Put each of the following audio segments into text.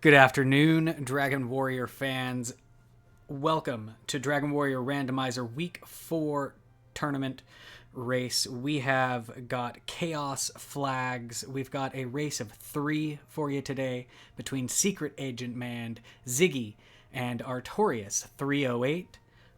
Good afternoon, Dragon Warrior fans. Welcome to Dragon Warrior Randomizer Week 4 tournament race. We have got Chaos Flags. We've got a race of 3 for you today between Secret Agent Man, Ziggy, and Artorious308.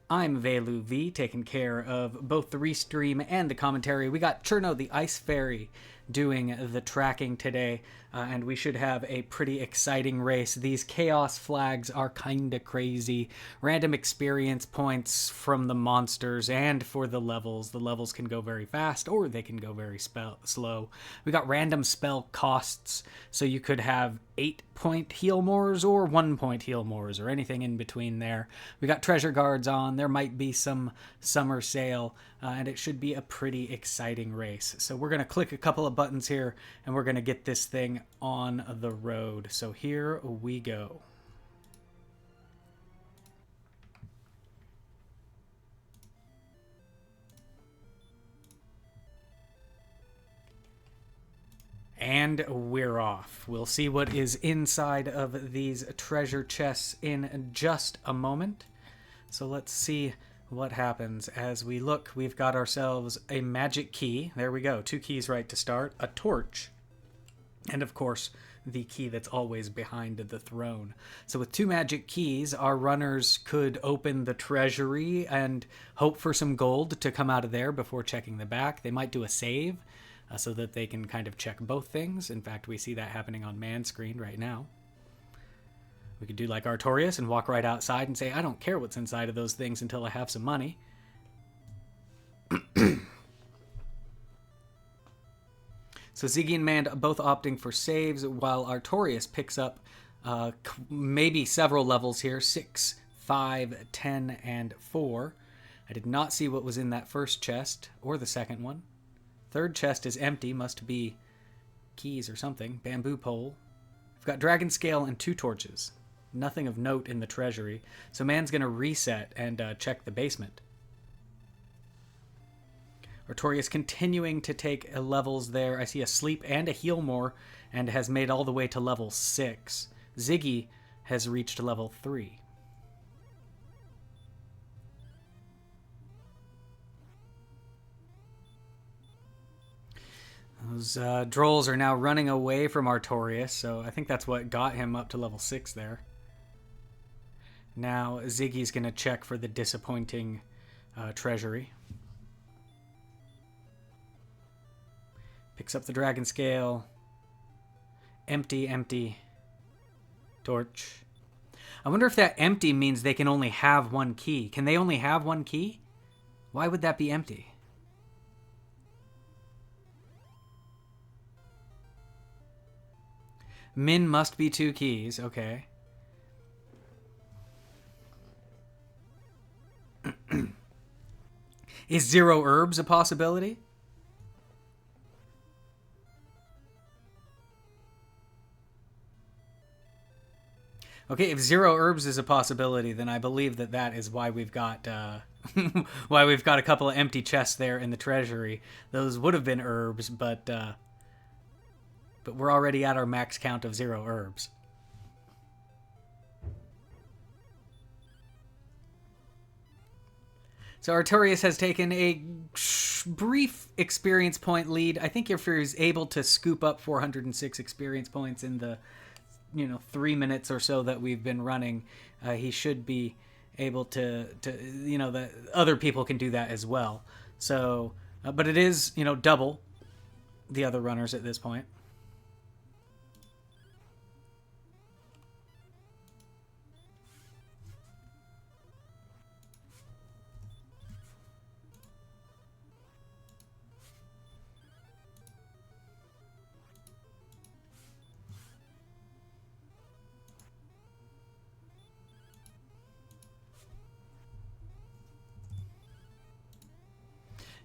I'm Velu V, taking care of both the restream and the commentary. We got Cherno the Ice Fairy doing the tracking today, and we should have a pretty exciting race. These Chaos Flags are kinda crazy. Random experience points from the monsters and for the levels. The levels can go very fast or they can go very slow. We got random spell costs, so you could have 8-point heal mores or 1-point heal mores or anything in between there. We got treasure guards on. There might be some summer sale, and it should be a pretty exciting race. So we're going to click a couple of buttons here and we're going to get this thing on the road. So here we go. And we're off. We'll see what is inside of these treasure chests in just a moment. So let's see what happens. As we look, we've got ourselves a magic key. There we go. 2 keys right to start. A torch. And of course, the key that's always behind the throne. So with 2 magic keys, our runners could open the treasury and hope for some gold to come out of there before checking the back. They might do a save so that they can kind of check both things. In fact, we see that happening on man's screen right now. We could do like Artorious and walk right outside and say, I don't care what's inside of those things until I have some money. So Ziggy and Mand both opting for saves, while Artorious picks up maybe several levels here, 6, 5, 10, and 4. I did not see what was in that first chest, or the second one. Third chest is empty, must be keys or something. Bamboo pole. We've got dragon scale and 2 torches. Nothing of note in the treasury. So man's going to reset and check the basement. Artorious continuing to take levels there. I see a sleep and a heal more and has made all the way to level 6. Ziggy has reached level 3. Those drolls are now running away from Artorious, so I think that's what got him up to level 6 there. Now Ziggy's going to check for the disappointing treasury. Picks up the dragon scale. Empty, empty. Torch. I wonder if that empty means they can only have 1 key. Can they only have 1 key? Why would that be empty? Min must be 2 keys. Okay. Is 0 herbs a possibility? Okay, if 0 herbs is a possibility, then I believe that that is why we've got why we've got a couple of empty chests there in the treasury. Those would have been herbs, but we're already at our max count of 0 herbs. So Artorious has taken a brief experience point lead. I think if he's able to scoop up 406 experience points in the 3 minutes or so that we've been running, he should be able to the other people can do that as well. So, but it is, double the other runners at this point.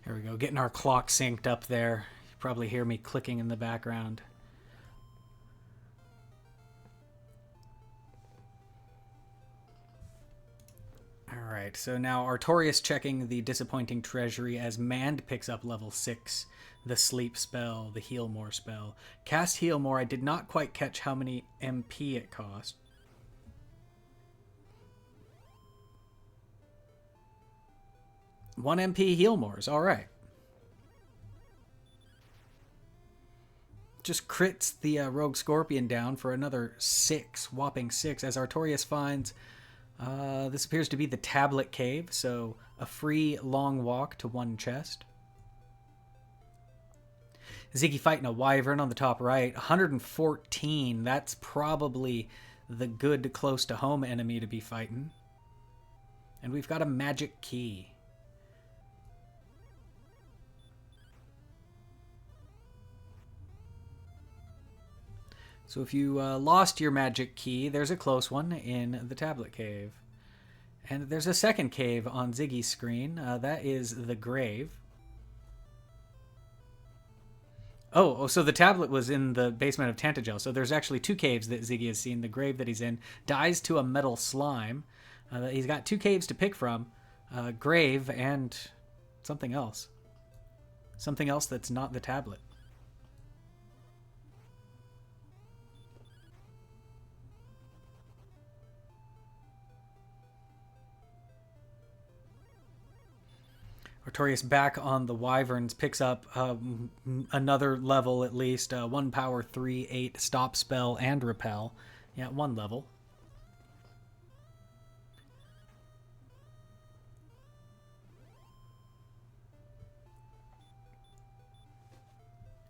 There we go, getting our clock synced up there. You probably hear me clicking in the background. Alright, so now Artorious checking the disappointing treasury as Mand picks up level 6 the sleep spell, the heal more spell. Cast heal more. I did not quite catch how many MP it cost. One MP heal mores. All right. Just crits the Rogue Scorpion down for another 6, whopping 6, as Artorious finds this appears to be the Tablet Cave, so a free long walk to one chest. Ziggy fighting a Wyvern on the top right. 114, that's probably the good close to home enemy to be fighting. And we've got a magic key. So if you lost your magic key, there's a close one in the Tablet Cave. And there's a second cave on Ziggy's screen. That is the Grave. Oh, so the tablet was in the basement of Tantagel. So there's actually 2 caves that Ziggy has seen. The grave that he's in dies to a metal slime. He's got 2 caves to pick from. Grave and something else. Something else that's not the tablet. Artorious back on the Wyverns, picks up another level at least. 1 power, 3/8 stop spell and repel. Yeah, 1 level.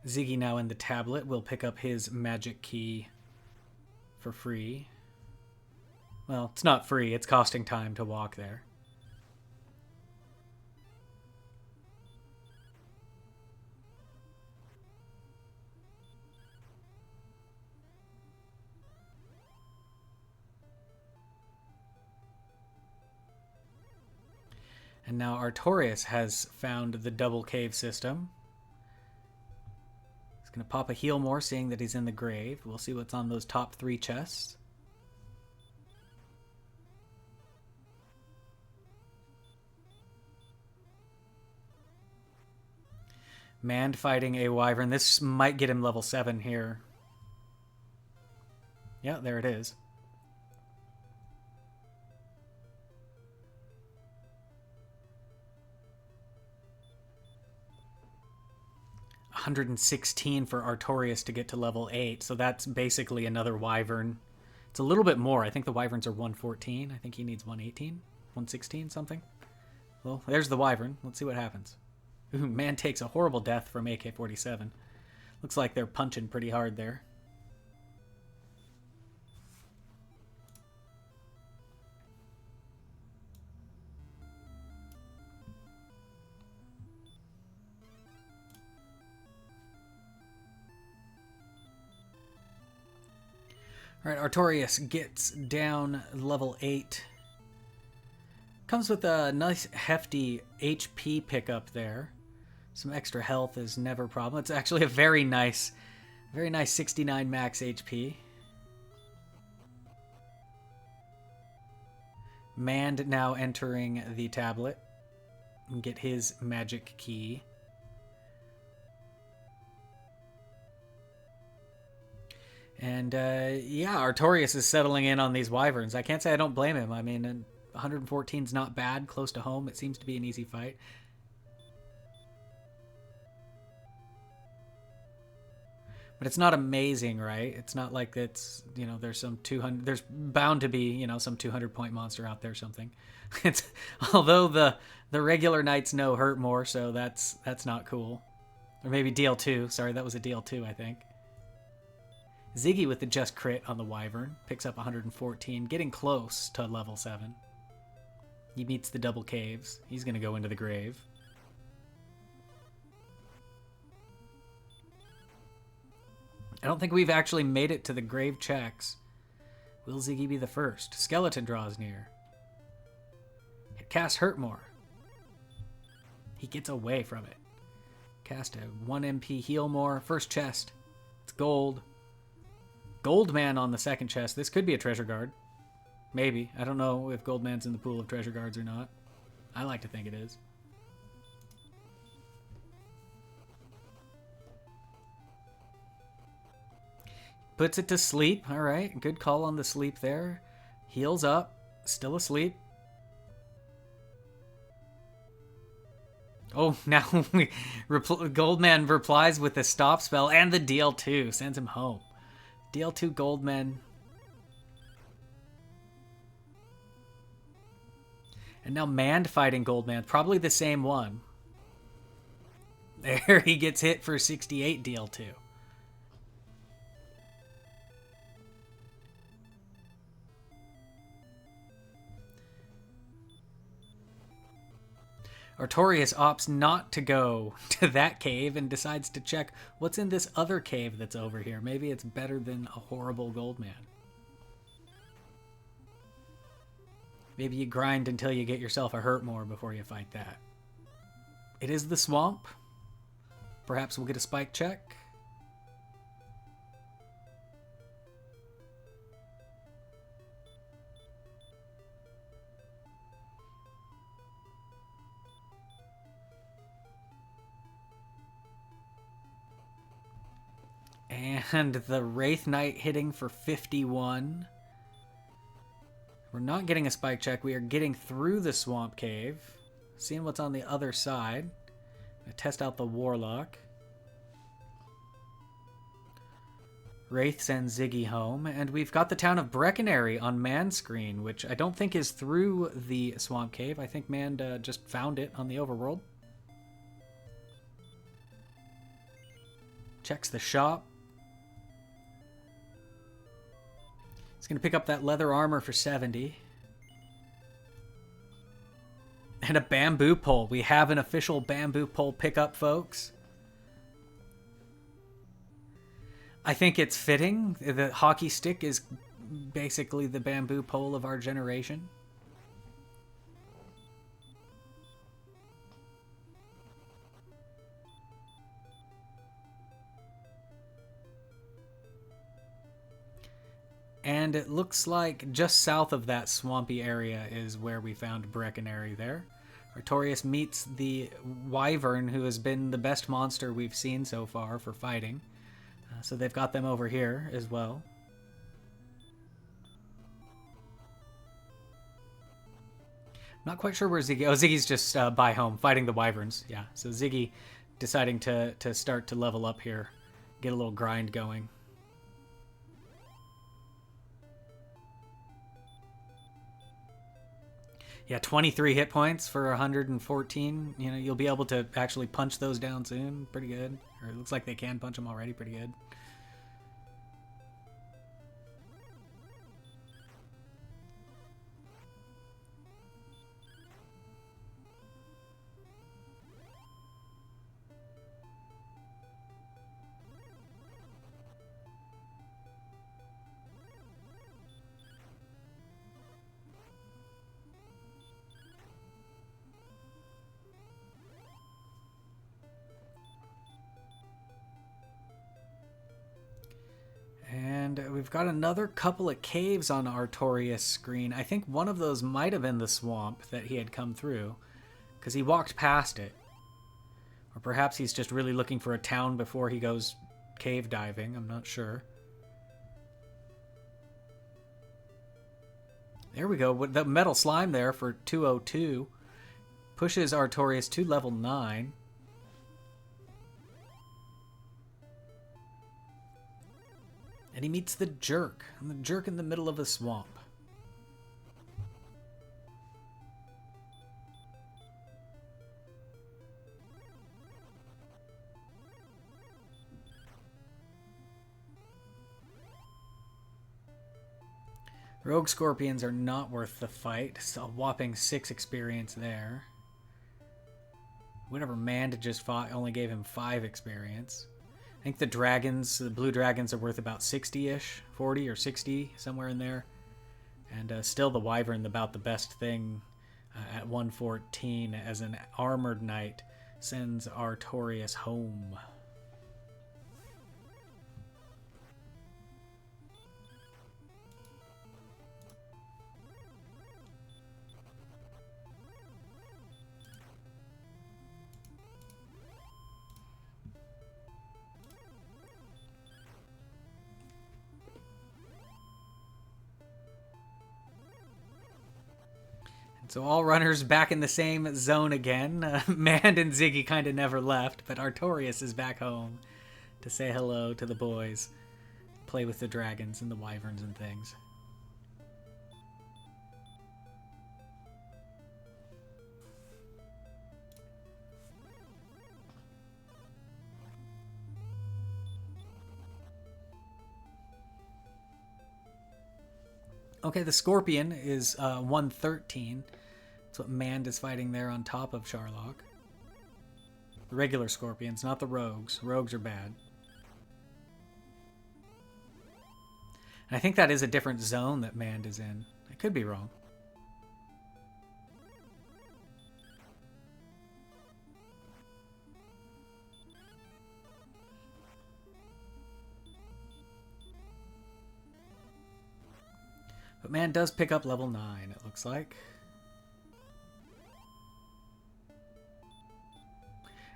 Ziggy now in the tablet will pick up his magic key for free. Well, it's not free, it's costing time to walk there. And now Artorious has found the double cave system. He's going to pop a heal more, seeing that he's in the grave. We'll see what's on those top 3 chests. Mand fighting a Wyvern. This might get him level 7 here. Yeah, there it is. $116 for Artorious to get to level 8, so that's basically another Wyvern. It's a little bit more. I think the Wyverns are 114. I think he needs 118, 116, something. Well, there's the Wyvern. Let's see what happens. Ooh, man takes a horrible death from AK-47. Looks like they're punching pretty hard there. All right, Artorious gets down level 8. Comes with a nice hefty HP pickup there. Some extra health is never a problem. It's actually a very nice 69 max HP. Mand now entering the tablet and get his magic key. And yeah, Artorious is settling in on these Wyverns. I can't say I don't blame him. I mean, 114 is not bad. Close to home, it seems to be an easy fight. But it's not amazing, right? It's not like it's, you know, there's some 200, there's bound to be, you know, some 200-point monster out there or something. It's, although the regular Knights know hurt more, so that's not cool. Or maybe DL2. Sorry, that was a DL2, I think. Ziggy with the just crit on the Wyvern. Picks up 114, getting close to level 7. He meets the double caves. He's going to go into the grave. I don't think we've actually made it to the grave checks. Will Ziggy be the first? Skeleton draws near. Cast hurt more. He gets away from it. Cast a 1 MP heal more. First chest. It's gold. Gold man on the second chest. This could be a treasure guard. Maybe. I don't know if gold man's in the pool of treasure guards or not. I like to think it is. Puts it to sleep. All right, good call on the sleep there. Heals up. Still asleep. Oh, now Goldman replies with the stop spell and the DL2. Sends him home. DL2 Goldman. And now Mand fighting Goldman. Probably the same one. There he gets hit for 68 DL2. Artorious opts not to go to that cave and decides to check what's in this other cave that's over here. Maybe it's better than a horrible Goldman. Maybe you grind until you get yourself a hurt more before you fight that. It is the swamp. Perhaps we'll get a spike check. And the Wraith Knight hitting for 51. We're not getting a spike check. We are getting through the swamp cave. Seeing what's on the other side. Gonna test out the Warlock. Wraith sends Ziggy home. And we've got the town of Breckenary on Man's screen, which I don't think is through the swamp cave. I think Mand just found it on the overworld. Checks the shop. He's going to pick up that leather armor for 70. And a bamboo pole. We have an official bamboo pole pickup, folks. I think it's fitting. The hockey stick is basically the bamboo pole of our generation. And it looks like just south of that swampy area is where we found Breckenary there. Artorious meets the Wyvern, who has been the best monster we've seen so far for fighting. So they've got them over here as well. Not quite sure where Ziggy... Oh, Ziggy's just by home, fighting the Wyverns. Yeah, so Ziggy deciding to start to level up here. Get a little grind going. Yeah, 23 hit points for 114. You know, you'll be able to actually punch those down soon. Pretty good. Or it looks like they can punch them already. Pretty good. And we've got another couple of caves on Artorious' screen. I think one of those might have been the swamp that he had come through, because he walked past it. Or perhaps he's just really looking for a town before he goes cave diving. I'm not sure. There we go. With the metal slime there for 202. Pushes Artorious to level 9. And he meets the Jerk. And the Jerk in the middle of a swamp. Rogue Scorpions are not worth the fight. It's a whopping 6 experience there. Whatever Mand just fought only gave him 5 experience. I think the dragons, the blue dragons, are worth about 60-ish, 40 or 60, somewhere in there. And still the Wyvern, about the best thing at 114 as an armored knight, sends Artorious home. So all runners back in the same zone again. Mand and Ziggy kind of never left, but Artorious is back home to say hello to the boys. Play with the dragons and the wyverns and things. Okay, the Scorpion is 113. That's what Mand is fighting there on top of Charlock. The regular Scorpions, not the Rogues. Rogues are bad. And I think that is a different zone that Mand is in. I could be wrong. But Mand does pick up level 9, it looks like.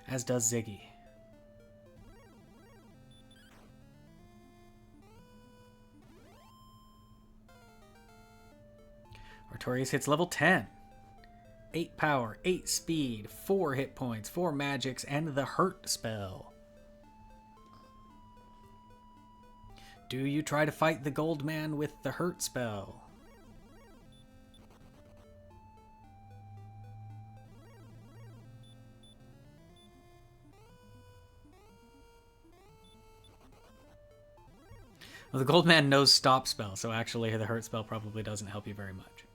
As does Ziggy. Artorious hits level 10. 8 power, 8 speed, 4 hit points, 4 magics, and the hurt spell. Do you try to fight the gold man with the hurt spell? Well, the gold man knows stop spell, so actually the hurt spell probably doesn't help you very much.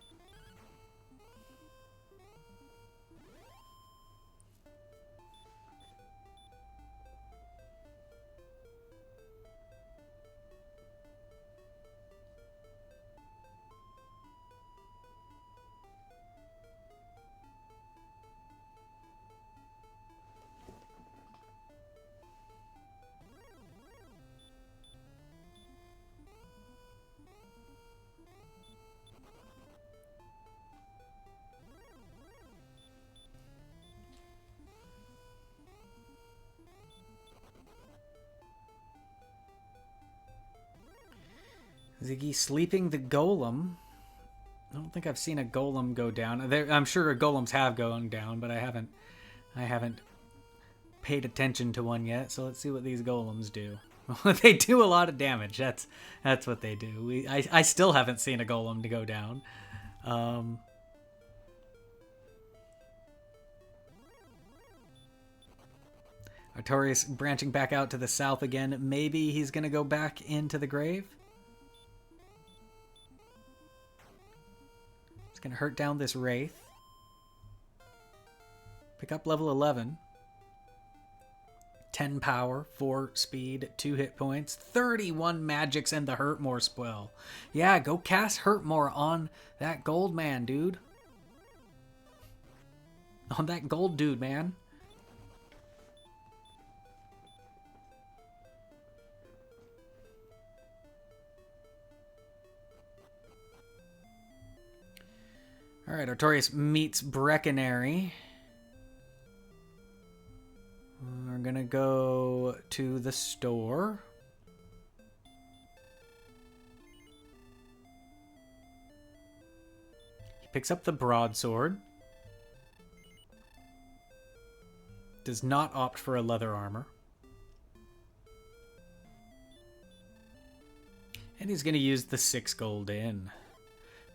Ziggy sleeping the golem. I don't think I've seen a golem go down. I'm sure golems have gone down, but I haven't paid attention to one yet. So let's see what these golems do. They do a lot of damage. That's what they do. I still haven't seen a golem to go down. Artorious branching back out to the south again. Maybe he's gonna go back into the grave. Gonna hurt down this Wraith. Pick up level 11. 10 power, 4 speed, 2 hit points, 31 magics, and the Hurt More spell. Yeah, go cast Hurt More on that gold man, dude. On that gold dude, man. Alright, Artorious meets Breckenary. We're gonna go to the store. He picks up the broadsword. Does not opt for a leather armor. And he's gonna use the 6 gold in.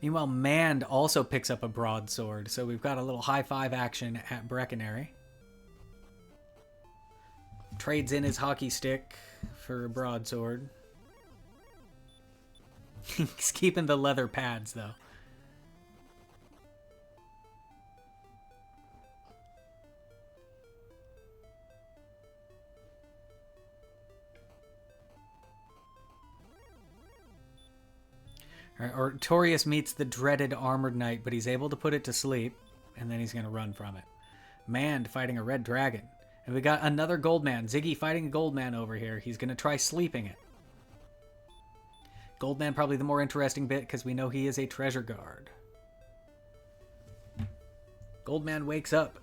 Meanwhile, Mand also picks up a broadsword, so we've got a little high-five action at Breckenary. Trades in his hockey stick for a broadsword. He's keeping the leather pads, though. Artorious meets the dreaded armored knight, but he's able to put it to sleep, and then he's going to run from it. Mand fighting a red dragon. And we got another gold man. Ziggy fighting a gold man over here. He's going to try sleeping it. Gold man probably the more interesting bit, because we know he is a treasure guard. Gold man wakes up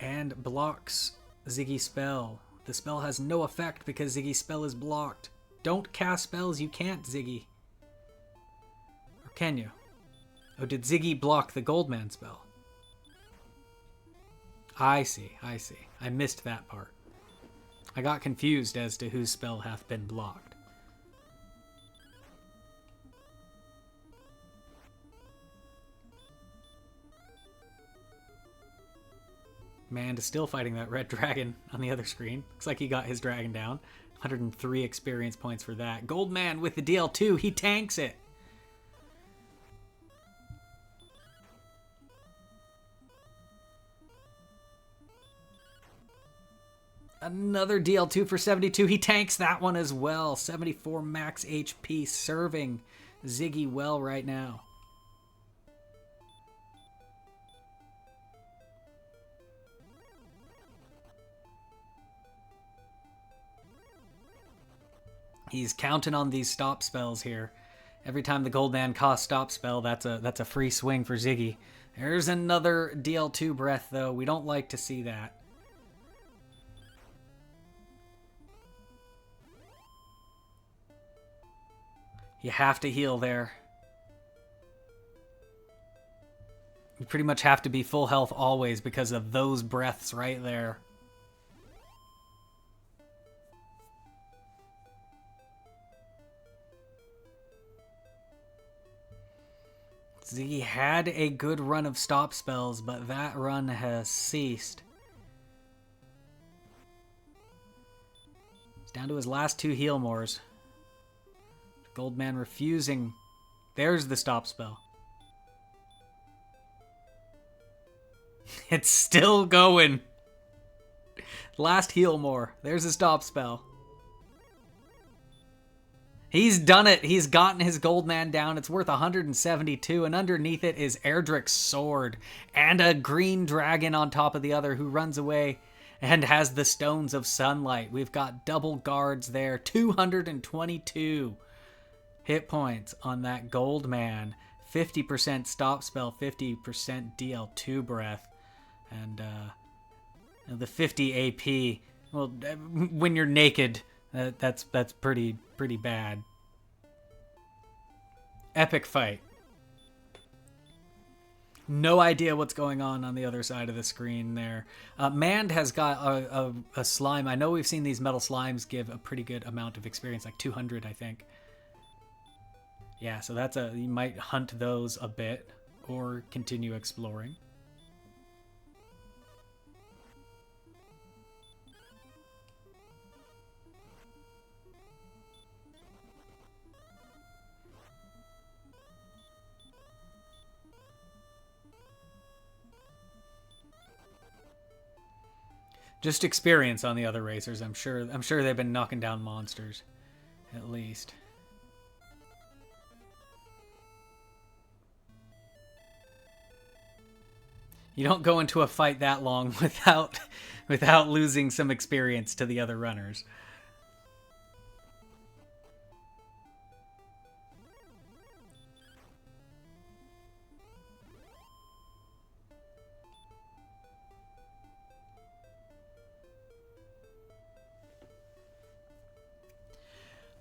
and blocks Ziggy's spell. The spell has no effect because Ziggy's spell is blocked. Don't cast spells you can't, Ziggy. Can you? Oh, did Ziggy block the Goldman spell? I see. I missed that part. I got confused as to whose spell hath been blocked. Mand is still fighting that red dragon on the other screen. Looks like he got his dragon down. 103 experience points for that. Goldman with the DL2. He tanks it. Another DL2 for 72. He tanks that one as well. 74 max HP, serving Ziggy well right now. He's counting on these stop spells here. Every time the Goldman costs stop spell, that's a free swing for Ziggy. There's another DL2 breath, though. We don't like to see that. You have to heal there. You pretty much have to be full health always because of those breaths right there. Ziggy had a good run of stop spells, but that run has ceased. He's down to his last 2 heal mores. Goldman refusing. There's the stop spell. It's still going. Last heal more. There's a stop spell. He's done it. He's gotten his Goldman down. It's worth 172, and underneath it is Erdrick's sword and a green dragon on top of the other who runs away and has the stones of sunlight. We've got double guards there. 222 hit points on that Goldman. 50% stop spell, 50% DL2 breath, and the 50 AP. Well, when you're naked, that's pretty bad. Epic fight. No idea what's going on the other side of the screen there. Mand has got a slime. I know we've seen these metal slimes give a pretty good amount of experience, like 200, I think. Yeah, so you might hunt those a bit or continue exploring. Just experience on the other racers. I'm sure they've been knocking down monsters, at least. You don't go into a fight that long without losing some experience to the other runners.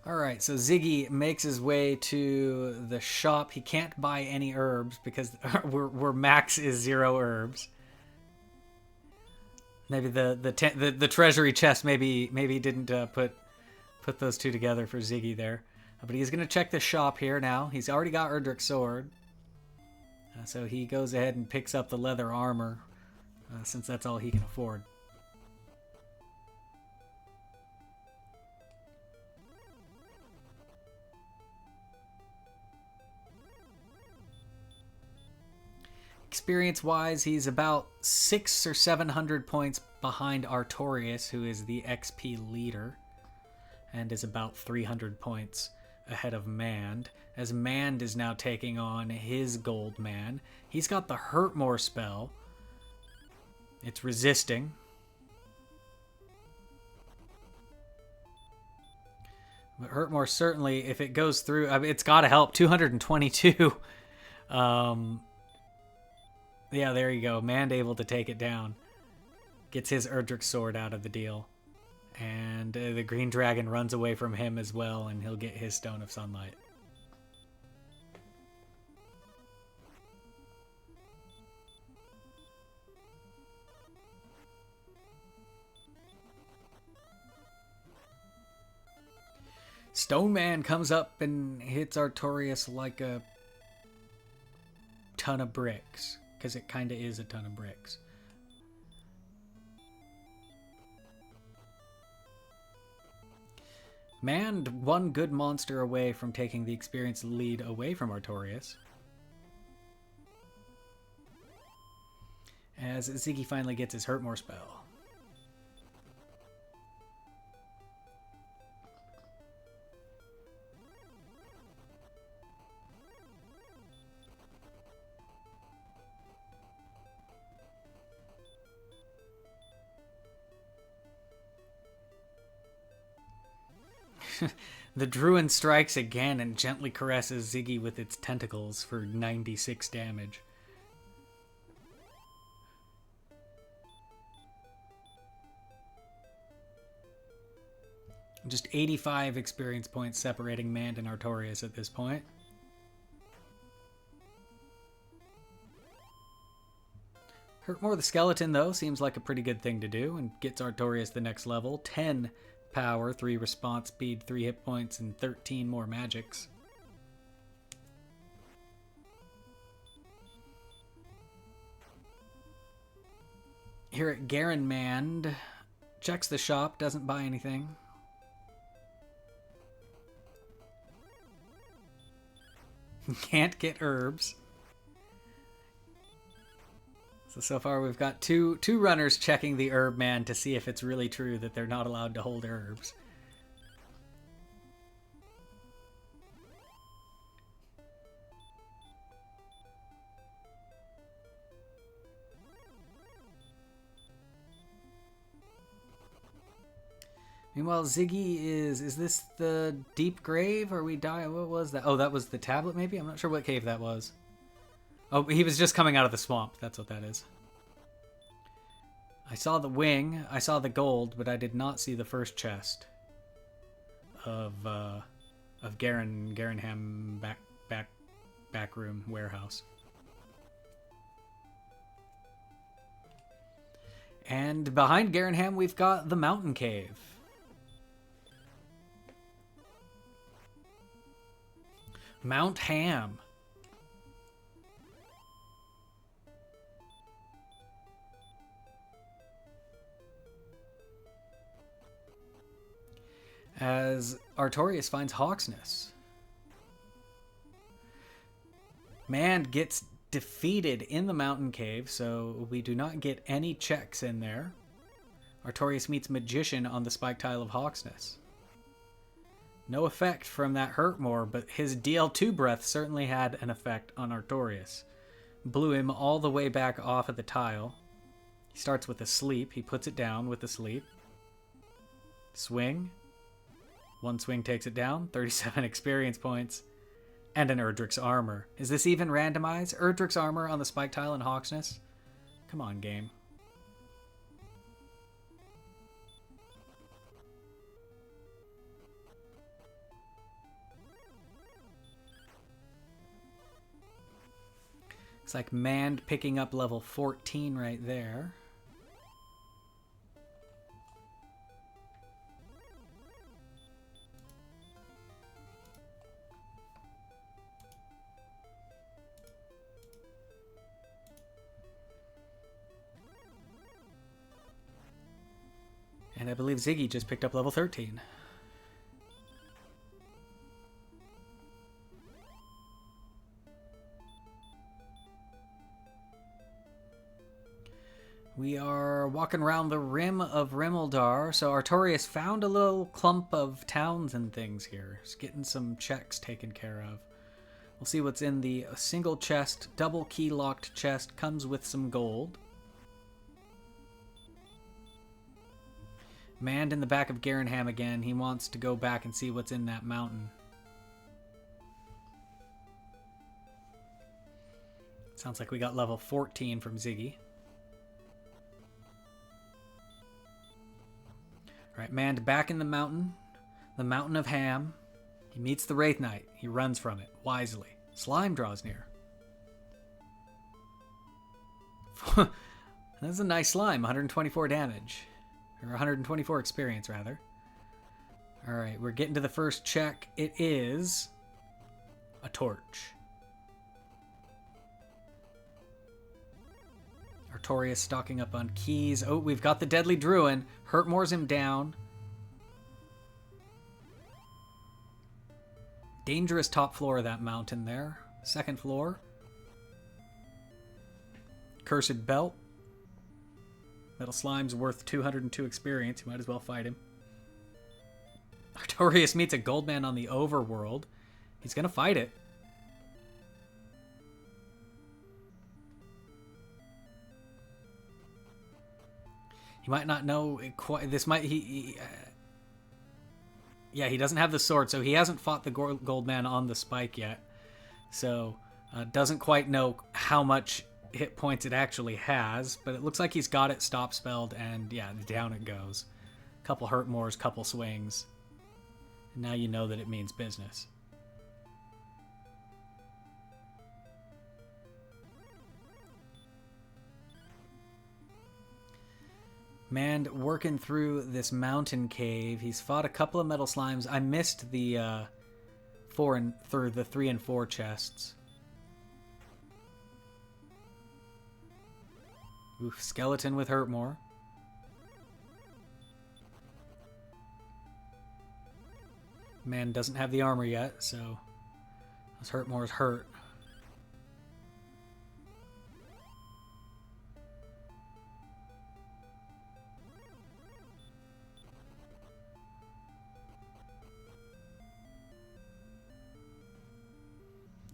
Alright, so Ziggy makes his way to the shop. He can't buy any herbs because we're max is 0 herbs. Maybe the treasury chest maybe didn't put those two together for Ziggy there. But he's going to check the shop here now. He's already got Erdrick's sword. So he goes ahead and picks up the leather armor since that's all he can afford. Experience-wise, he's about 600 or 700 points behind Artorious, who is the XP leader, and is about 300 points ahead of Mand, as Mand is now taking on his Goldman. He's got the Hurtmore spell. It's resisting. But Hurtmore certainly, if it goes through, I mean, it's got to help. 222. Yeah, there you go. Mand able to take it down. Gets his Erdrick sword out of the deal. And the green dragon runs away from him as well, and he'll get his stone of sunlight. Stone Man comes up and hits Artorious like a ton of bricks. Because it kind of is a ton of bricks. Manned one good monster away from taking the experience lead away from Artorious. As Ziggy finally gets his Hurt More spell. The Druin strikes again and gently caresses Ziggy with its tentacles for 96 damage. Just 85 experience points separating Mand and Artorious at this point. Hurt More the Skeleton, though, seems like a pretty good thing to do and gets Artorious the next level. 10 power, 3 response speed, 3 hit points, and 13 more magics. Here at Garen Mand, checks the shop, doesn't buy anything. Can't get herbs. So far we've got two runners checking the herb man to see if it's really true that they're not allowed to hold herbs. Meanwhile, Ziggy is this the deep grave? Or we die? What was that? Oh, that was the tablet maybe? I'm not sure what cave that was. Oh, he was just coming out of the swamp. That's what that is. I saw the wing. I saw the gold, but I did not see the first chest of Garenham back room warehouse. And behind Garenham, we've got the mountain cave. Mount Ham. As Artorious finds Hawksness. Mand gets defeated in the mountain cave, so we do not get any checks in there. Artorious meets Magician on the spike tile of Hawksness. No effect from that Hurt More, but his DL2 breath certainly had an effect on Artorious. Blew him all the way back off of the tile. He starts with a sleep. He puts it down with a sleep. Swing. One swing takes it down. 37 experience points. And an Erdrick's Armor. Is this even randomized? Erdrick's Armor on the spike tile in Hawksness? Come on, game. Looks like Mand picking up level 14 right there. And I believe Ziggy just picked up level 13. We are walking around the rim of Rimeldar. So Artorious found a little clump of towns and things here. Just getting some checks taken care of. We'll see what's in the single chest, double key locked chest. Comes with some gold. Mand in the back of Garenham again. He wants to go back and see what's in that mountain. Sounds like we got level 14 from Ziggy. Alright, Mand back in the mountain of Ham. He meets the Wraith Knight. He runs from it, wisely. Slime draws near. That's a nice slime, 124 damage. Or 124 experience, rather. Alright, we're getting to the first check. It is a torch. Artorious stocking up on keys. Oh, we've got the Deadly Druin. Hurtmore's him down. Dangerous top floor of that mountain there. Second floor. Cursed Belt. Metal Slime's worth 202 experience. You might as well fight him. Artorious meets a gold man on the overworld. He's going to fight it. He might not know it quite. This might yeah, he doesn't have the sword, so he hasn't fought the gold man on the spike yet. So doesn't quite know how much hit points it actually has, but it looks like he's got it stop spelled, and yeah, down it goes. Couple Hurtmores, couple swings. And now you know that it means business. Man, working through this mountain cave. He's fought a couple of metal slimes. I missed the 3 and 4 chests. Oof, skeleton with Hurtmore. Man doesn't have the armor yet, so those Hurtmore's hurt.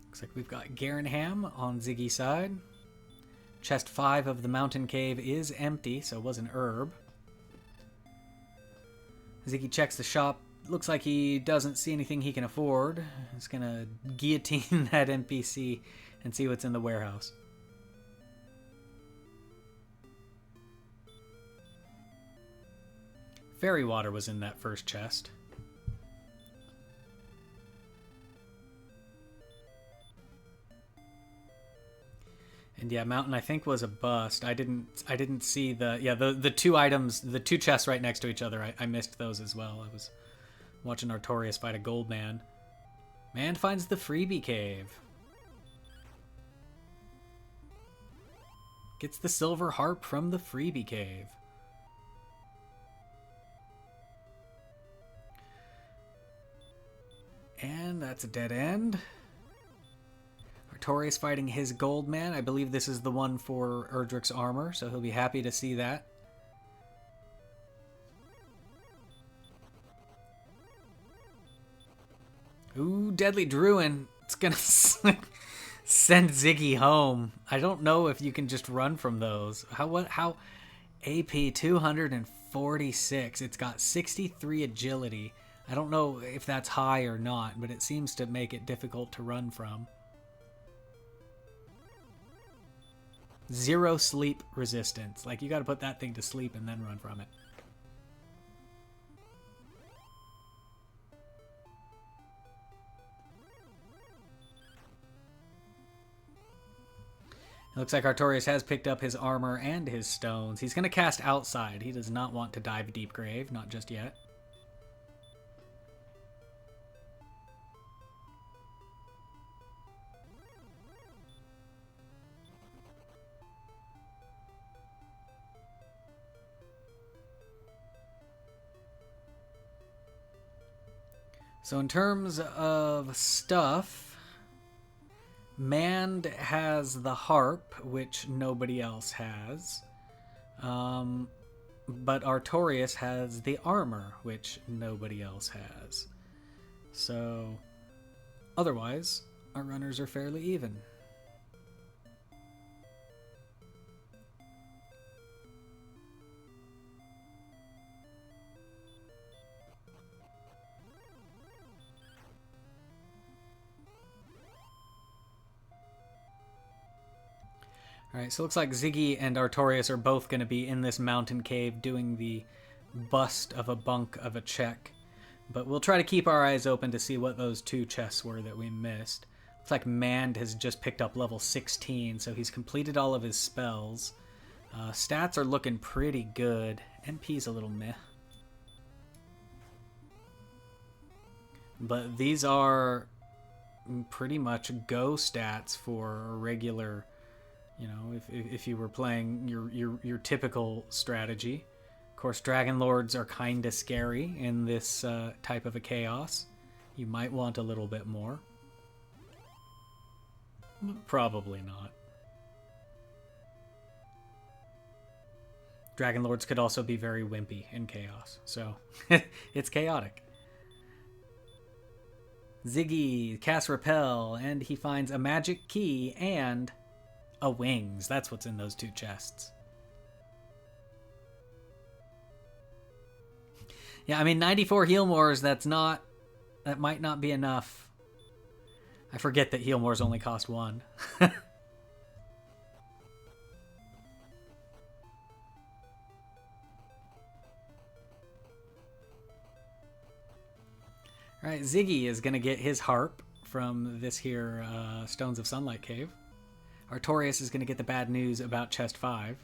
Looks like we've got Garenham on Ziggy's side. Chest 5 of the mountain cave is empty, so it was an herb. Ziggy checks the shop. Looks like he doesn't see anything he can afford. He's gonna guillotine that NPC and see what's in the warehouse. Fairy water was in that first chest. And yeah, mountain I think was a bust. I didn't see the two items, the two chests right next to each other. I missed those as well. I was watching Artorious fight a gold man. Man finds the freebie cave. Gets the silver harp from the freebie cave. And that's a dead end. Artorious fighting his gold man. I believe this is the one for Erdrick's armor, so he'll be happy to see that. Ooh, Deadly Druin. It's gonna send Ziggy home. I don't know if you can just run from those. How AP 246. It's got 63 agility. I don't know if that's high or not, but it seems to make it difficult to run from. 0 sleep resistance. Like, you gotta put that thing to sleep and then run from it. It looks like Artorious has picked up his armor and his stones. He's gonna cast outside. He does not want to dive Deep Grave, not just yet. So in terms of stuff, Mand has the harp, which nobody else has. But Artorious has the armor, which nobody else has. So otherwise, our runners are fairly even. Alright, so it looks like Ziggy and Artorious are both going to be in this mountain cave doing the bust of a bunk of a check. But we'll try to keep our eyes open to see what those two chests were that we missed. Looks like Mand has just picked up level 16, so he's completed all of his spells. Stats are looking pretty good. NP's a little meh. but these are pretty much go stats for a regular, you know, if you were playing your typical strategy. Of course, Dragon Lords are kind of scary in this type of a chaos. You might want a little bit more. Probably not. Dragon Lords could also be very wimpy in chaos, so it's chaotic. Ziggy casts Repel, and he finds a magic key and a wings. That's what's in those two chests. Yeah, I mean, 94 Healmores, that might not be enough. I forget that Healmores only cost 1. Alright, Ziggy is going to get his harp from this here Stones of Sunlight cave. Artorious is going to get the bad news about chest 5.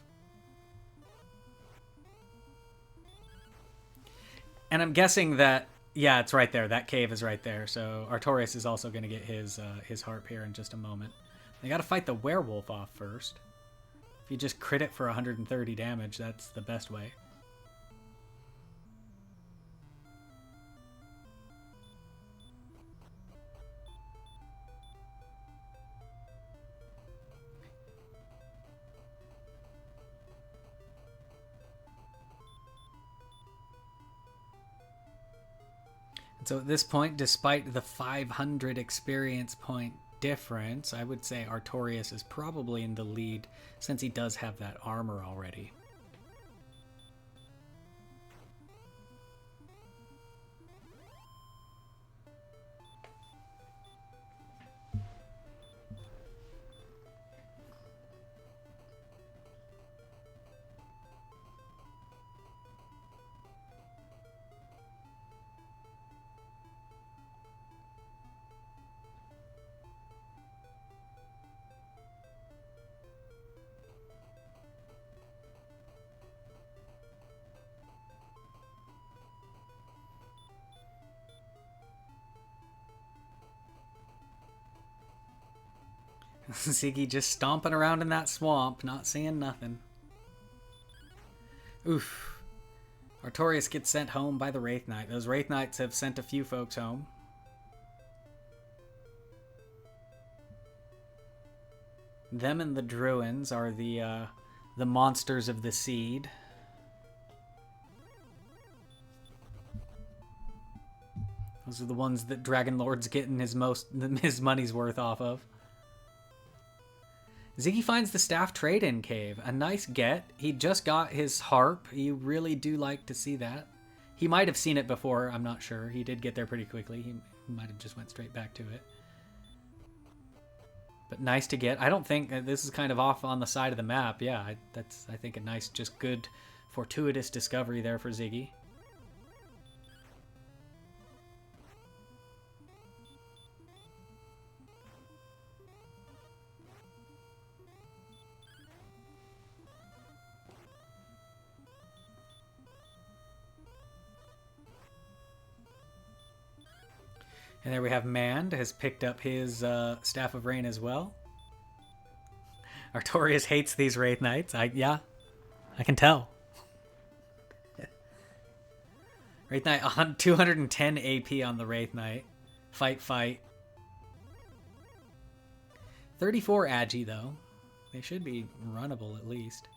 And I'm guessing that, yeah, it's right there. That cave is right there. So Artorious is also going to get his harp here in just a moment. They got to fight the werewolf off first. If you just crit it for 130 damage, that's the best way. So at this point, despite the 500 experience point difference, I would say Artorious is probably in the lead since he does have that armor already. Ziggy just stomping around in that swamp, not seeing nothing. Oof. Artorious gets sent home by the Wraith Knight. Those Wraith Knights have sent a few folks home. Them and the Druins are the monsters of the seed. Those are the ones that Dragon Lord's getting his money's worth off of. Ziggy finds the Staff Trade-In Cave. A nice get. He just got his harp. You really do like to see that. He might have seen it before. I'm not sure. He did get there pretty quickly. He might have just went straight back to it. But nice to get. I don't think this is kind of off on the side of the map. Yeah, that's, I think, a nice, just good, fortuitous discovery there for Ziggy. And there we have Mand has picked up his Staff of Rain as well. Artorious hates these Wraith Knights. Yeah, I can tell. Wraith Knight on 210 AP on the Wraith Knight. Fight. 34 Agi though. They should be runnable at least.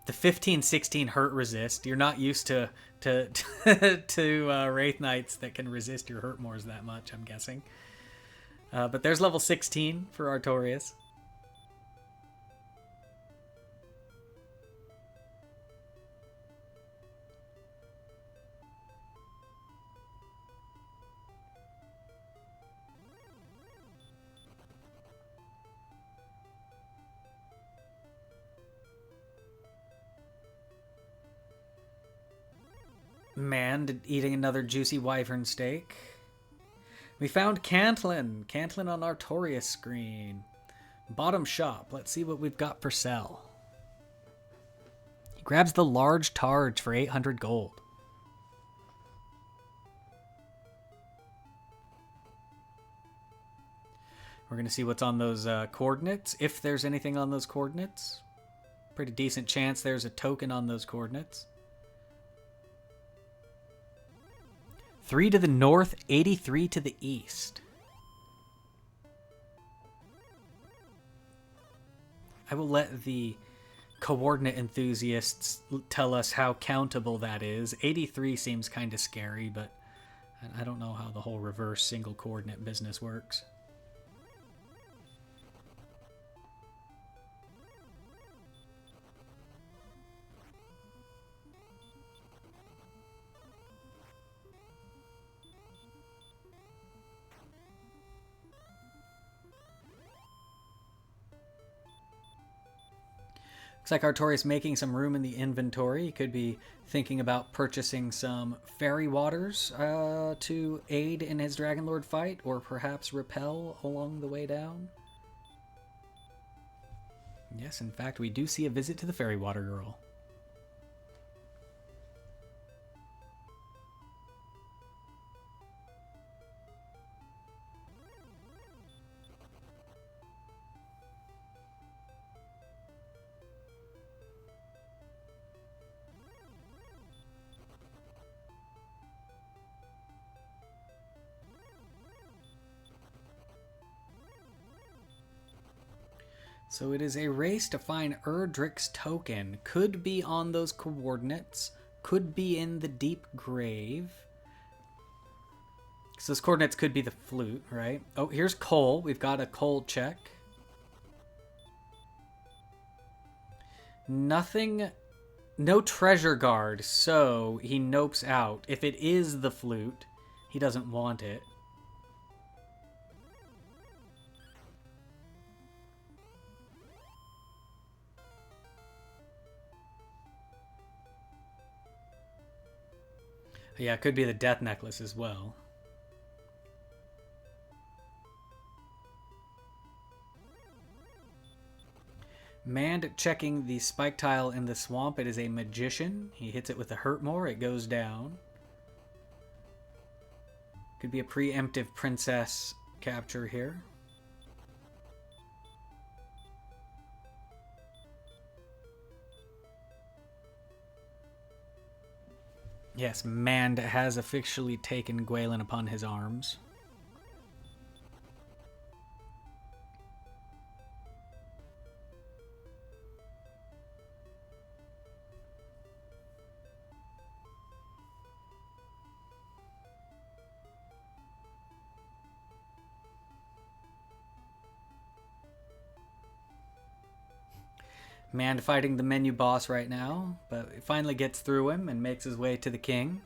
The 15-16 hurt resist. You're not used to Wraith Knights that can resist your hurt mores that much, I'm guessing. But there's level 16 for Artorious. Man eating another juicy wyvern steak. We found Cantlin. Cantlin on Artorious screen. Bottom shop. Let's see what we've got for sell. He grabs the large targe for 800 gold. We're going to see what's on those coordinates, if there's anything on those coordinates. Pretty decent chance there's a token on those coordinates. 3 to the north, 83 to the east. I will let the coordinate enthusiasts tell us how countable that is. 83 seems kind of scary, but I don't know how the whole reverse single coordinate business works. Looks like Artorious making some room in the inventory. He could be thinking about purchasing some fairy waters to aid in his Dragonlord fight, or perhaps repel along the way down. Yes, in fact, we do see a visit to the fairy water girl. So it is a race to find Erdrick's token. Could be on those coordinates. Could be in the deep grave. So those coordinates could be the flute, right? Oh, here's coal. We've got a coal check. Nothing. No treasure guard, so he nopes out. If it is the flute, he doesn't want it. Yeah, it could be the death necklace as well. Mand checking the spike tile in the swamp. It is a magician. He hits it with a Hurtmore. It goes down. Could be a preemptive princess capture here. Yes, Mand has officially taken Gwaelin upon his arms. Mand fighting the menu boss right now, but it finally gets through him and makes his way to the king.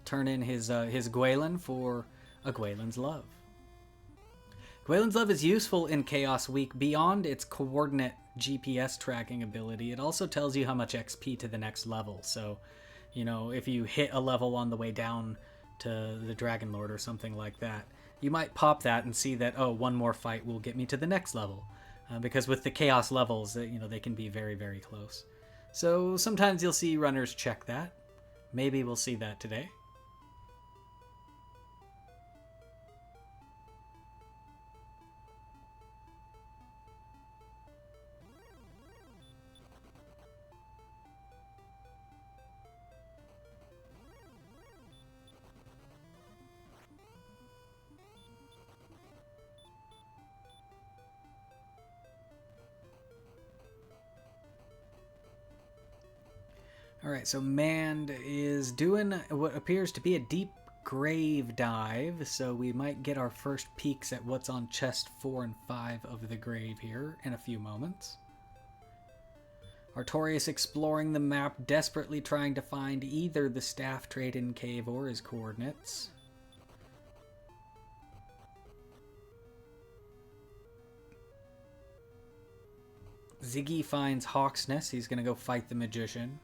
Turn in his Gwaelin for a Gwaelin's Love. Gwaelin's Love is useful in Chaos Week beyond its coordinate GPS tracking ability. It also tells you how much XP to the next level. So, you know, if you hit a level on the way down to the Dragonlord or something like that, you might pop that and see that, oh, one more fight will get me to the next level. Because with the Chaos levels, you know, they can be very, very close. So sometimes you'll see runners check that. Maybe we'll see that today. Alright, so Mand is doing what appears to be a deep grave dive, so we might get our first peeks at what's on chest 4 and 5 of the grave here in a few moments. Artorious exploring the map, desperately trying to find either the staff trade-in cave or his coordinates. Ziggy finds Hawk's Nest. He's going to go fight the magician.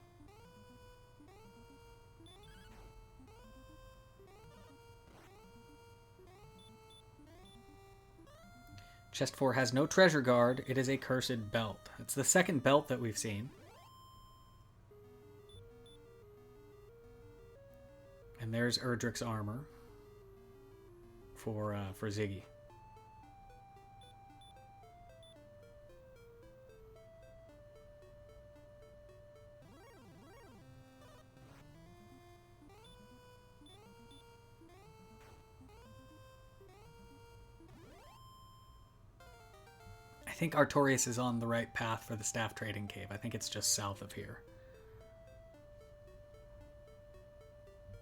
Chest 4 has no treasure guard. It is a cursed belt. It's the second belt that we've seen. And there's Erdrick's armor for Ziggy. I think Artorious is on the right path for the staff trading cave. I think it's just south of here.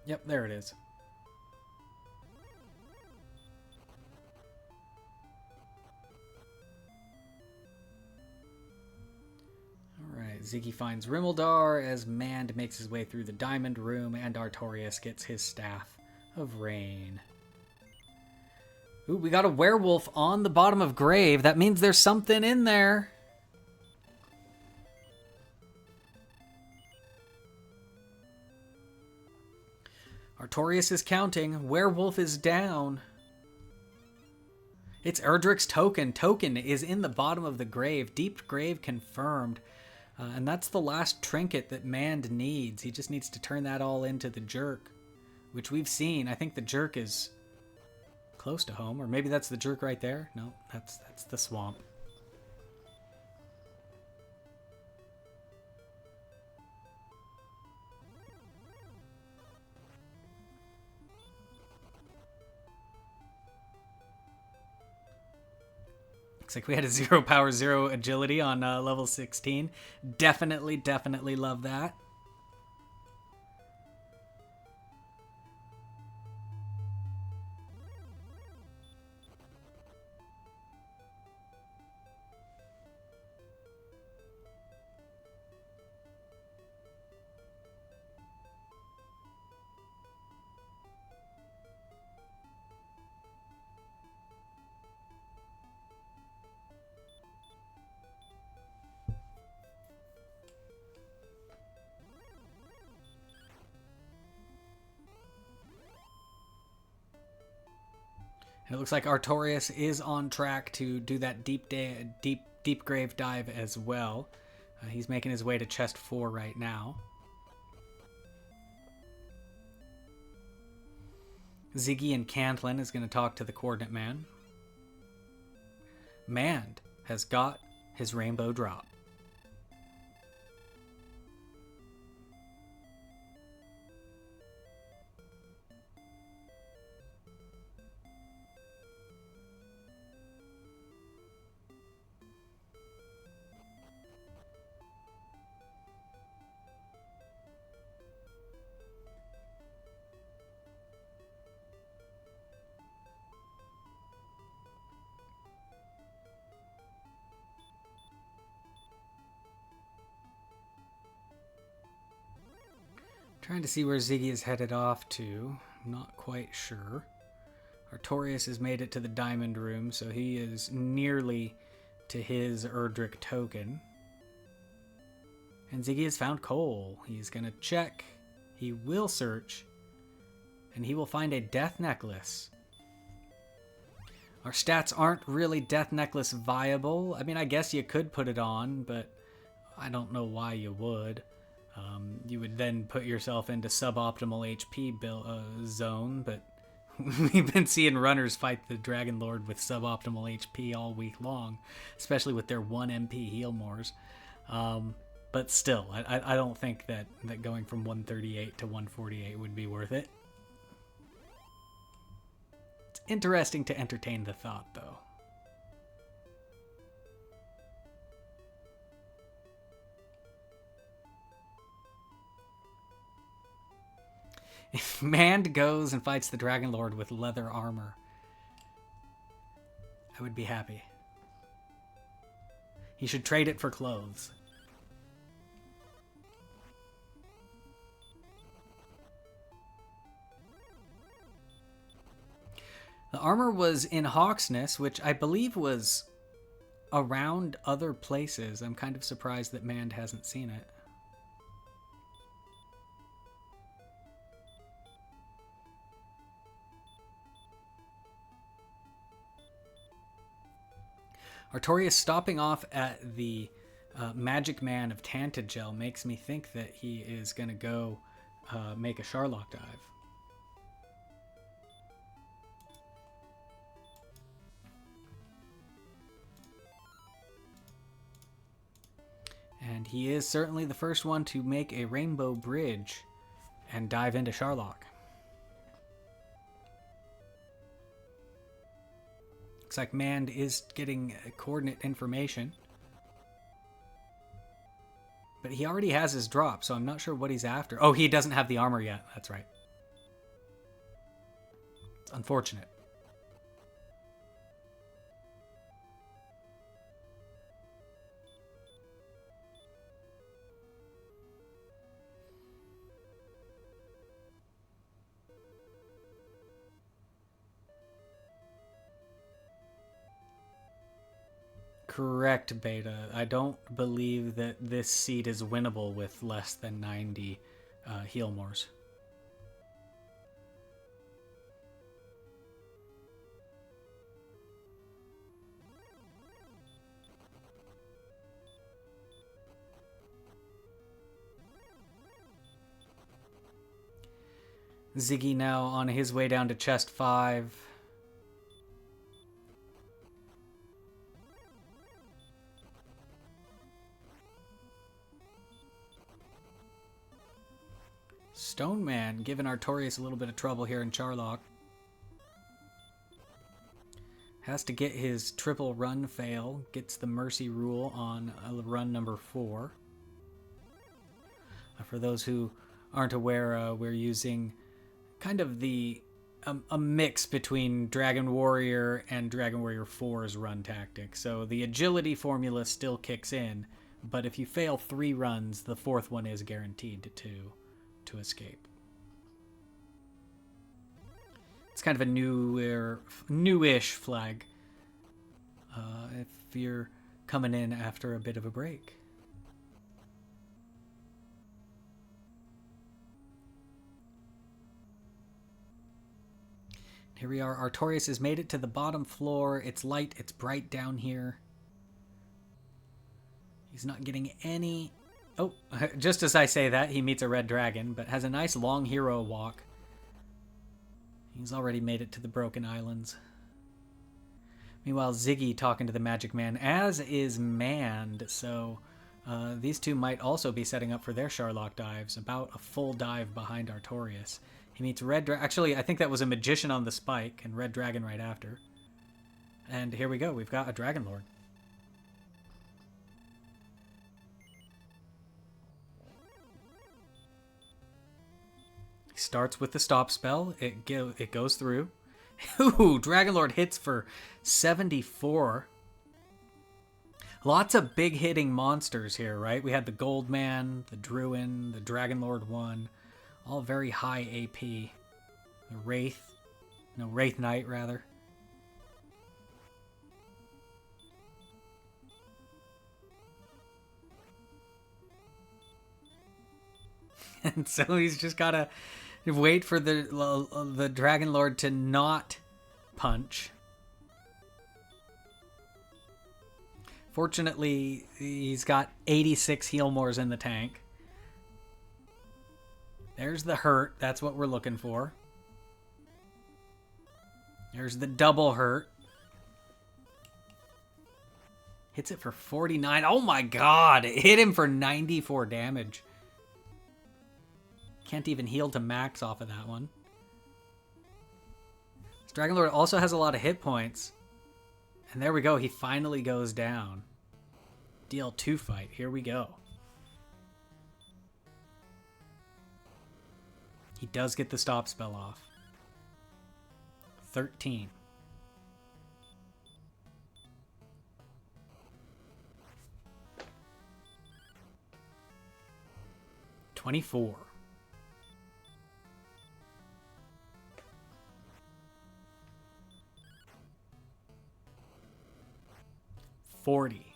Yep, there it is. Alright, Ziggy finds Rimmeldar as Mand makes his way through the diamond room, and Artorious gets his staff of rain. Ooh, we got a werewolf on the bottom of grave. That means there's something in there. Artorious is counting. Werewolf is down. It's Erdrick's token. Token is in the bottom of the grave. Deep grave confirmed. And that's the last trinket that Mand needs. He just needs to turn that all into the jerk, which we've seen. I think the jerk is close to home, or maybe that's the jerk right there. No, that's the swamp. Looks like we had a 0 power, 0 agility on level 16. Definitely love that. And it looks like Artorious is on track to do that deep grave dive as well. He's making his way to chest 4 right now. Ziggy and Cantlin is going to talk to the coordinate man. Mand has got his rainbow drop. Trying to see where Ziggy is headed off to. Not quite sure. Artorious has made it to the diamond room, so he is nearly to his Erdrick token. And Ziggy has found coal. He's going to check. He will search. And he will find a death necklace. Our stats aren't really death necklace viable. I mean, I guess you could put it on, but I don't know why you would. You would then put yourself into suboptimal HP zone, but we've been seeing runners fight the Dragon Lord with suboptimal HP all week long, especially with their 1 MP heal mores. But still, I don't think that going from 138 to 148 would be worth it. It's interesting to entertain the thought, though. If Mand goes and fights the Dragon Lord with leather armor, I would be happy. He should trade it for clothes. The armor was in Hawksness, which I believe was around other places. I'm kind of surprised that Mand hasn't seen it. Artorious stopping off at the Magic Man of Tantagel makes me think that he is going to go make a Sharlock dive. And he is certainly the first one to make a Rainbow Bridge and dive into Sharlock. Looks like Mand is getting coordinate information. But he already has his drop, so I'm not sure what he's after. Oh, he doesn't have the armor yet. That's right. It's unfortunate. Correct, Beta. I don't believe that this seed is winnable with less than 90 heal mores. Ziggy now on his way down to chest 5. Stone Man giving Artorious a little bit of trouble here in Charlock. Has to get his triple run fail. Gets the Mercy Rule on run number 4. For those who aren't aware, we're using kind of a mix between Dragon Warrior and Dragon Warrior 4's run tactic. So the agility formula still kicks in, but if you fail 3 runs, the 4th one is guaranteed to escape. It's kind of a newish flag if you're coming in after a bit of a break. Here we are. Artorious has made it to the bottom floor. It's light. It's bright down here. He's not getting any... Oh, just as I say that, he meets a red dragon, but has a nice long hero walk. He's already made it to the Broken Islands. Meanwhile, Ziggy talking to the Magic Man, as is Mand, so these two might also be setting up for their Charlock dives, about a full dive behind Artorious. He meets Red Dragon. Actually, I think that was a Magician on the spike, and Red Dragon right after. And here we go, we've got a Dragon Lord. Starts with the stop spell. It goes through. Ooh, Dragon Lord hits for 74. Lots of big hitting monsters here, right? We had the Gold Man, the Druin, the Dragon Lord 1. All very high AP. The Wraith. No, Wraith Knight, rather. And so he's just got to wait for the Dragon Lord to not punch. Fortunately, he's got 86 heal mores in the tank. There's the hurt. That's what we're looking for. There's the double hurt. Hits it for 49. Oh my god! It hit him for 94 damage. Can't even heal to max off of that one. This Dragon Lord also has a lot of hit points. And there we go. He finally goes down. DL2 fight. Here we go. He does get the stop spell off. 13. $24. 40.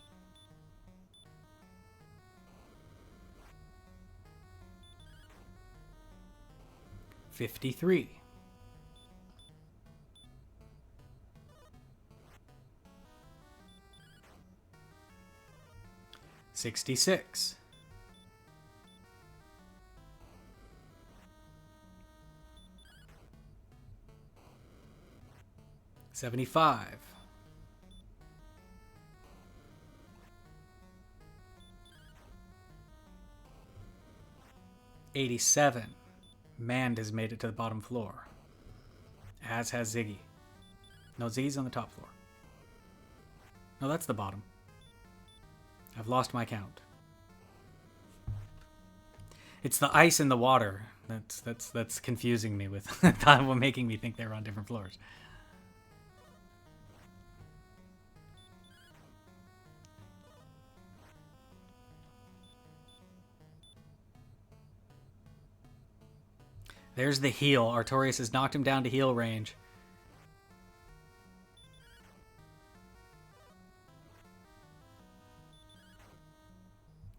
53. 66. 75. 87. Mand has made it to the bottom floor. As has Ziggy. No, Ziggy's on the top floor. No, that's the bottom. I've lost my count. It's the ice in the water that's confusing me with making me think they were on different floors. There's the heal. Artorious has knocked him down to heal range.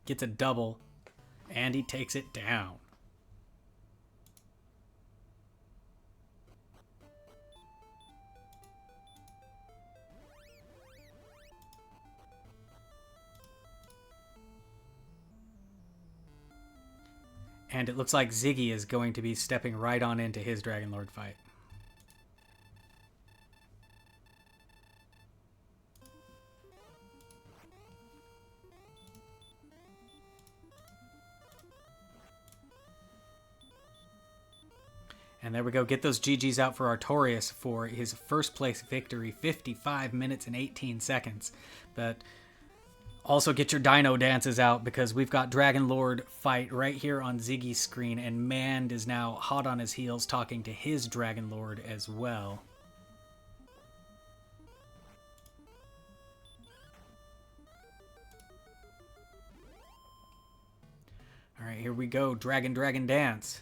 Gets a double, and he takes it down. And it looks like Ziggy is going to be stepping right on into his Dragon Lord fight. And there we go. Get those GGs out for Artorious for his first place victory, 55 minutes and 18 seconds. But also get your dino dances out because we've got Dragon Lord fight right here on Ziggy's screen, and Mand is now hot on his heels talking to his Dragon Lord as well. All right, here we go. Dragon dance.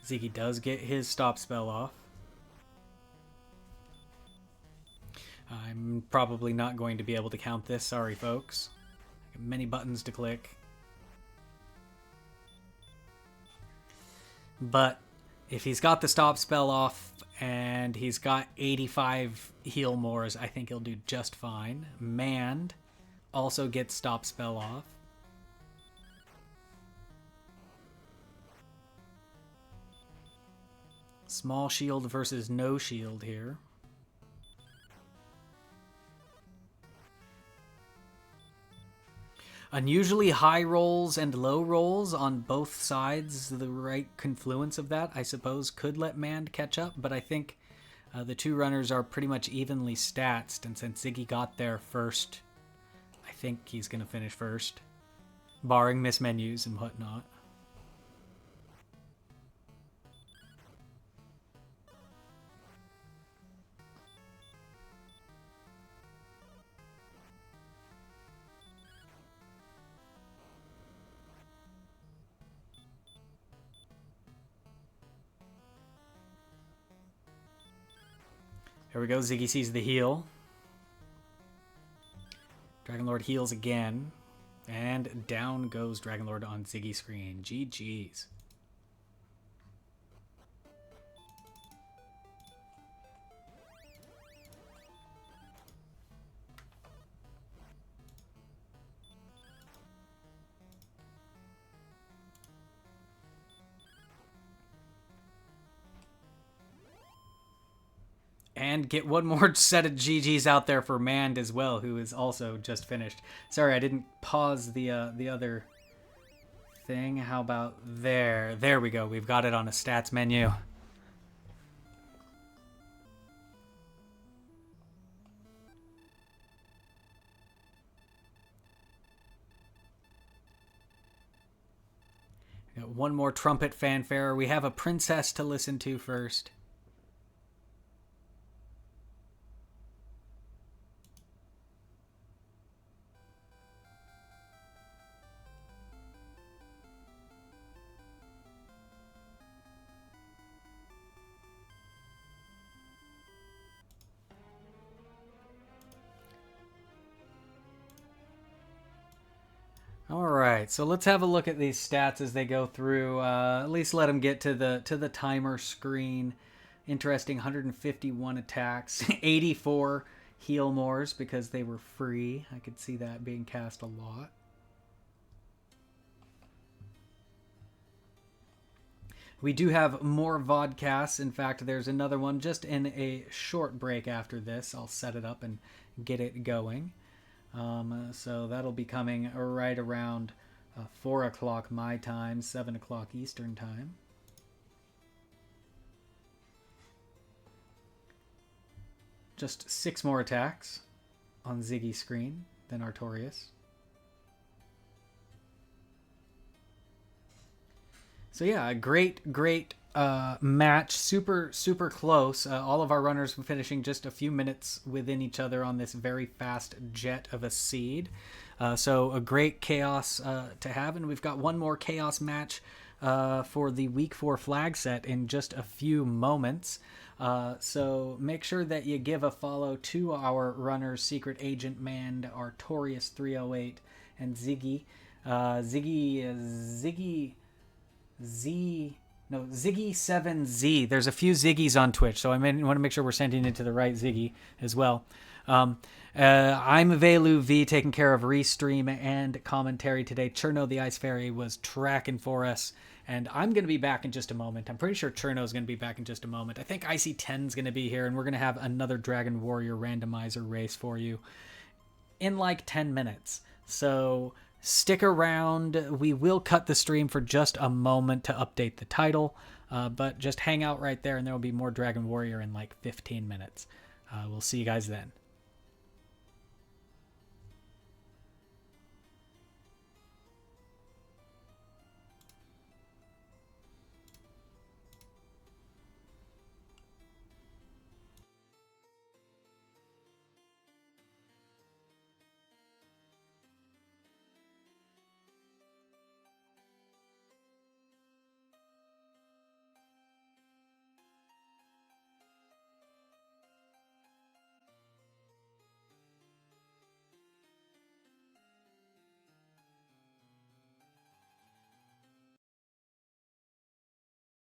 Ziggy does get his stop spell off. I'm probably not going to be able to count this. Sorry, folks. Many buttons to click. But if he's got the stop spell off and he's got 85 heal mores, I think he'll do just fine. Mand also gets stop spell off. Small shield versus no shield here. Unusually high rolls and low rolls on both sides. The right confluence of that, I suppose, could let Mand catch up, but I think the two runners are pretty much evenly statsed, and since Ziggy got there first, I think he's going to finish first, barring mismenus and whatnot. Here we go. Ziggy sees the heal. Dragon Lord heals again. And down goes Dragon Lord on Ziggy's screen. GG's. And get one more set of GGs out there for Mand as well, who is also just finished. Sorry, I didn't pause the other thing. How about there? There we go. We've got it on a stats menu. Got one more trumpet fanfare. We have a princess to listen to first. Alright, so let's have a look at these stats as they go through. At least let them get to the timer screen. Interesting, 151 attacks, 84 heal mores because they were free. I could see that being cast a lot. We do have more vodcasts. In fact, there's another one just in a short break after this. I'll set it up and get it going. So that'll be coming right around 4 o'clock my time, 7 o'clock Eastern time. Just 6 more attacks on Ziggy's screen than Artorious. So yeah, a great match. Super close. All of our runners finishing just a few minutes within each other on this very fast jet of a seed. So a great chaos to have. And we've got one more chaos match for the week 4 flag set in just a few moments. So make sure that you give a follow to our runners, Secret Agent Man, Artorious308, and Ziggy. Ziggy7Z. There's a few Ziggies on Twitch, so I want to make sure we're sending it to the right Ziggy as well. I'm Velu V, taking care of restream and commentary today. Cherno the Ice Fairy was tracking for us, and I'm going to be back in just a moment. I'm pretty sure Cherno's going to be back in just a moment. I think IC10's going to be here, and we're going to have another Dragon Warrior randomizer race for you in like 10 minutes. So stick around. We will cut the stream for just a moment to update the title, but just hang out right there, and there will be more Dragon Warrior in like 15 minutes. We'll see you guys then.